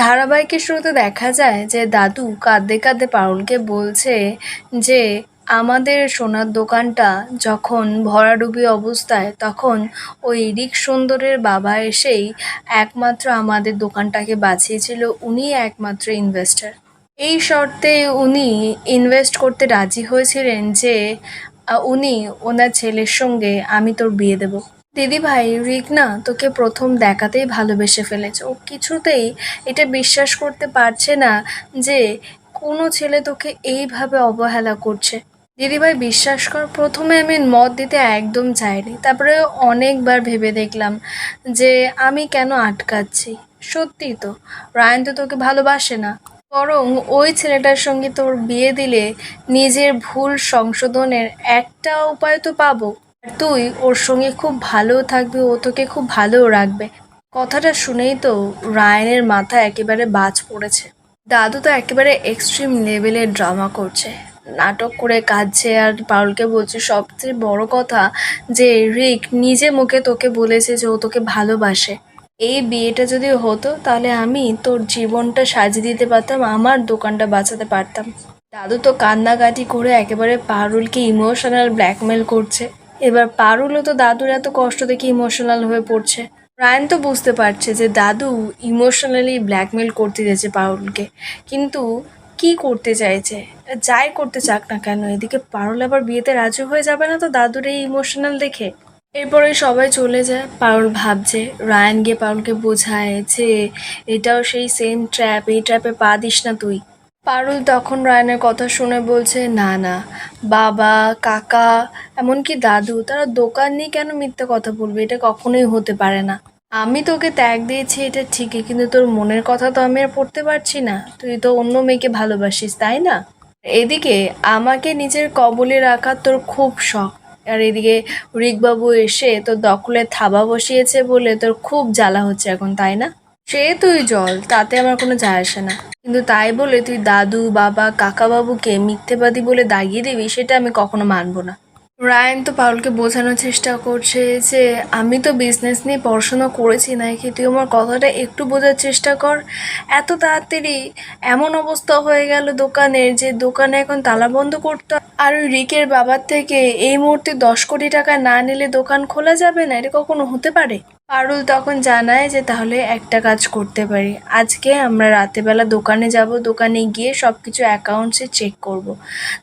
ধারাবাহিকের শুরুতে দেখা যায় যে দাদু কাঁদতে কাঁদতে পারুলকে বলছে যে আমাদের সোনার দোকানটা যখন ভরাডুবি অবস্থায় তখন ওই রিক সুন্দরের বাবা এসেই একমাত্র আমাদের দোকানটাকে বাঁচিয়েছিল। উনি একমাত্র ইনভেস্টর। এই শর্তে উনি ইনভেস্ট করতে রাজি হয়েছিলেন যে উনি ওনার ছেলের সঙ্গে আমি তোর বিয়ে দেব। দিদিভাই, রিক না তোকে প্রথম দেখাতেই ভালোবেসে ফেলেছে। ও কিছুতেই এটা বিশ্বাস করতে পারছে না যে কোনো ছেলে তোকে এইভাবে অবহেলা করছে। দিদিভাই বিশ্বাস কর, প্রথমে আমি মত দিতে একদম চাইনি, তারপরে অনেকবার ভেবে দেখলাম যে আমি কেন আটকাচ্ছি। সত্যি তো রায়ান তো তোকে ভালোবাসে না, বরং ওই ছেলেটার সঙ্গে তোর বিয়ে দিলে নিজের ভুল সংশোধনের একটা উপায় তো পাবো। আর তুই ওর সঙ্গে খুব ভালো থাকবি, ও তোকে খুব ভালোও রাখবে। কথাটা শুনেই তো রায়ানের মাথায় একেবারে বাজ পড়েছে। দাদু তো একেবারে এক্সট্রিম লেভেলের ড্রামা করছে, নাটক করে কাঁদছে আর পারুলকে বলছে সবচেয়ে বড় কথা যে রিক নিজে মুখে তোকে বলেছে যে ও তোকে ভালোবাসে। এই বিয়েটা যদি হতো তাহলে আমি তোর জীবনটা সাজিয়ে দিতে পারতাম, আমার দোকানটা বাঁচাতে পারতাম। দাদু তো কান্নাকাটি করে একেবারে পারুলকে ইমোশনাল ব্ল্যাকমেল করছে। এবার পারুলও তো দাদুর এত কষ্ট দেখে ইমোশনাল হয়ে পড়ছে। রায়ান তো বুঝতে পারছে যে দাদু ইমোশনালি ব্ল্যাকমেল করতে যাচ্ছে পারুলকে, কিন্তু কি করতে চাইছে? যাই করতে চাক না কেন, এদিকে পারুল আবার বিয়েতে রাজি হয়ে যাবে না তো দাদুর এই ইমোশনাল দেখে। এরপরে সবাই চলে যায়। পারুল ভাবছে, রায়ান গিয়ে পারুলকে বোঝায় যে এটাও সেই সেম ট্র্যাপ, এই ট্র্যাপে পা দিস না তুই। পারুল তখন রায়ানের কথা শুনে বলছে না না, বাবা কাকা এমনকি দাদু তারা দোকান নিয়ে কেন মিথ্যে কথা বলবে, এটা কখনোই হতে পারে না। আমি তোকে ত্যাগ দিয়েছি এটা ঠিকই, কিন্তু তোর মনের কথা তো আমি আর পড়তে পারছি না। তুই তো অন্য মেয়েকে ভালোবাসিস, তাই না? এদিকে আমাকে নিজের কবলে রাখার তোর খুব শখ, আর এদিকে রিকবাবু এসে তোর দখলে থাবা বসিয়েছে বলে তোর খুব জ্বালা হচ্ছে এখন, তাই না? সে তুই জল, তাতে আমার কোনো যায় আসে না, কিন্তু তাই বলে তুই দাদু বাবা কাকাবাবুকে মিথ্যেবাদী বলে দাগিয়ে দিবি, সেটা আমি কখনো মানবো না। রায়ান তো পারুলকে বোঝানোর চেষ্টা করছে যে আমি তো বিজনেস নিয়ে পড়াশোনা করেছি, নাকি তুই আমার কথাটা একটু বোঝার চেষ্টা কর। এত তাড়াতাড়ি এমন অবস্থা হয়ে গেল দোকানের যে দোকানে এখন তালা বন্ধ করতে হয়। আর ওই রিকের বাবার থেকে এই মুহূর্তে 10 কোটি টাকা না নিলে দোকান খোলা যাবে না, এটা কখনো হতে পারে? পারুল তখন জানায় যে তাহলে একটা কাজ করতে পারি, আজকে আমরা রাতেবেলা দোকানে যাব, দোকানে গিয়ে সব কিছু অ্যাকাউন্টসে চেক করব।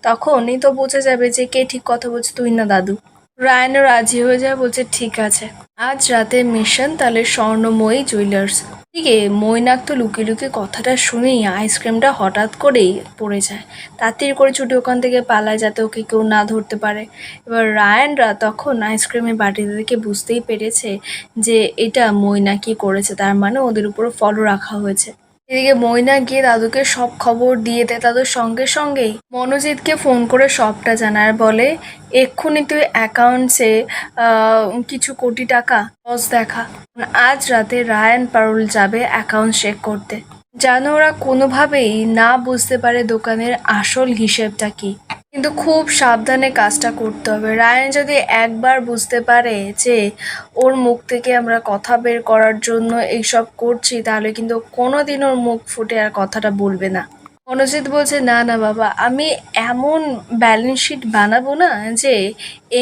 তখনই তো বোঝা যাবে যে কে ঠিক কথা বলছে, তুই না দাদু। রায়ানও রাজি হয়ে যায়, বলছে ঠিক আছে, আজ রাতে মিশন তাহলে স্বর্ণময়ী জুয়েলার্স। এদিকে মৈনাক তো লুকিয়ে লুকিয়ে কথাটা শুনেই আইসক্রিমটা হঠাৎ করেই পড়ে যায়। তাড়াতাড়ি করে ছুটে ওখান থেকে পালায় যাতে ওকে কেউ না ধরতে পারে। এবার রায়ানরা তখন আইসক্রিমের বাটিতে দেখে বুঝতেই পেরেছে যে এটা মৈনাকই করেছে, তার মানে ওদের উপরও ফলো রাখা হয়েছে। এদিকে মৈনাক গিয়ে দাদুকে সব খবর দিয়ে দেয়। দাদুর সঙ্গে সঙ্গেই মনোজিৎকে ফোন করে সবটা জানার বলে এক্ষুনি তুই অ্যাকাউন্টসে কিছু কোটি টাকা লস দেখা। আজ রাতে রায়ান পারুল যাবে অ্যাকাউন্ট চেক করতে, যেন ওরা কোনোভাবেই না বুঝতে পারে দোকানের আসল হিসেবটা কি। কিন্তু খুব সাবধানে কাজটা করতে হবে। রায়ান যদি একবার বুঝতে পারে যে ওর মুখ থেকে আমরা কথা বের করার জন্য এইসব করছি, তাহলে কিন্তু কোনোদিন ওর মুখ ফুটে আর কথাটা বলবে না। মনোজিৎ বলছে না না বাবা, আমি এমন ব্যালেন্স শিট বানাবো না যে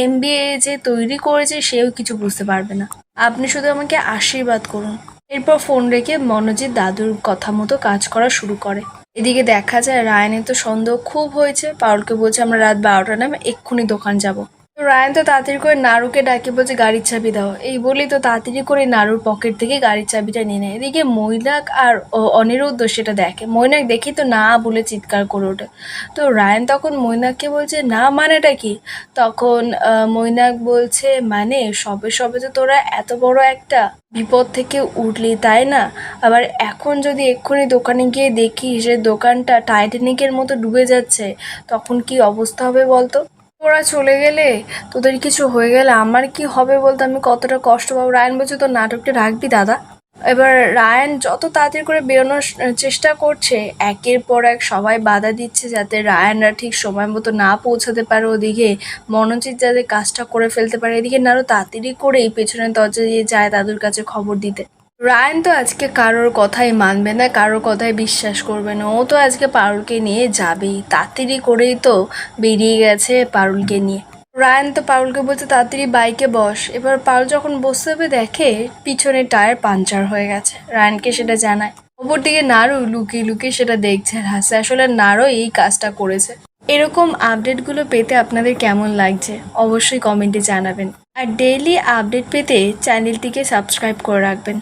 এমবিএ যে তৈরি করেছে সেও কিছু বুঝতে পারবে না। আপনি শুধু আমাকে আশীর্বাদ করুন। এরপর ফোন রেখে মনোজিৎ দাদুর কথা মতো কাজ করা শুরু করে। এদিকে দেখা যায় রায়ানের তো সন্দেহ খুব হয়েছে। পারুলকে বলছে আমরা রাত 12টার নামে এক্ষুনি দোকান যাব। তো রায়ান তো তাড়াতাড়ি করে নাড়ুকে ডাকে বলছে গাড়ির চাবি দাও। এই বলেই তো তাড়াতাড়ি করে নাড়ুর পকেট থেকে গাড়ির চাবিটা নিয়ে নেয়। এদিকে মৈনাক আর অনিরুদ্ধ সেটা দেখে। মৈনাক দেখি তো না বলে চিৎকার করে ওঠে। তো রায়ান তখন মৈনাককে বলছে না মানেটা কি? তখন মৈনাক বলছে মানে সবে সবে তো তোরা এত বড় একটা বিপদ থেকে উঠলি, তাই না? আবার এখন যদি এক্ষুনি দোকানে গিয়ে দেখি যে দোকানটা টাইটানিকের মতো ডুবে যাচ্ছে, তখন কি অবস্থা হবে বলতো? ওরা চলে গেলে, তোদের কিছু হয়ে গেলে আমার কি হবে বলতো? আমি কতটা কষ্ট পাবো। রায়ান বলছে তোর নাটকটা রাখবি দাদা। এবার রায়ান যত তাড়াতাড়ি করে বেরোনোর চেষ্টা করছে, একের পর এক সবাই বাধা দিচ্ছে যাতে রায়ানরা ঠিক সময় মতো না পৌঁছাতে পারে ওদিকে, মনোজিৎ যাতে কাজটা করে ফেলতে পারে। এদিকে নারু তাড়াতাড়ি করেই পেছনের দরজা দিয়ে যায় দাদুর কাছে খবর দিতে। রায়ান তো আজকে কারোর কথাই মানবে না, কারোর কথাই বিশ্বাস করবে না। ও তো আজকে পারুলকে নিয়ে যাবেই, তাড়াতাড়ি করেই তো বেরিয়ে গেছে পারুলকে নিয়ে। রায়ান তো পারুলকে বলছে তাড়াতাড়ি বাইকে বস। এবার পারুল যখন বসতে হবে দেখে পিছনে টায়ার পাঞ্চার হয়ে গেছে। রায়ানকে সেটা জানায়। অপরদিকে নারু লুকিয়ে লুকিয়ে সেটা দেখছে আর হাসছে। আসলে নারু এই কাজটা করেছে। এরকম আপডেটগুলো পেতে আপনাদের কেমন লাগছে অবশ্যই কমেন্টে জানাবেন। আর ডেইলি আপডেট পেতে চ্যানেলটিকে সাবস্ক্রাইব করে রাখবেন।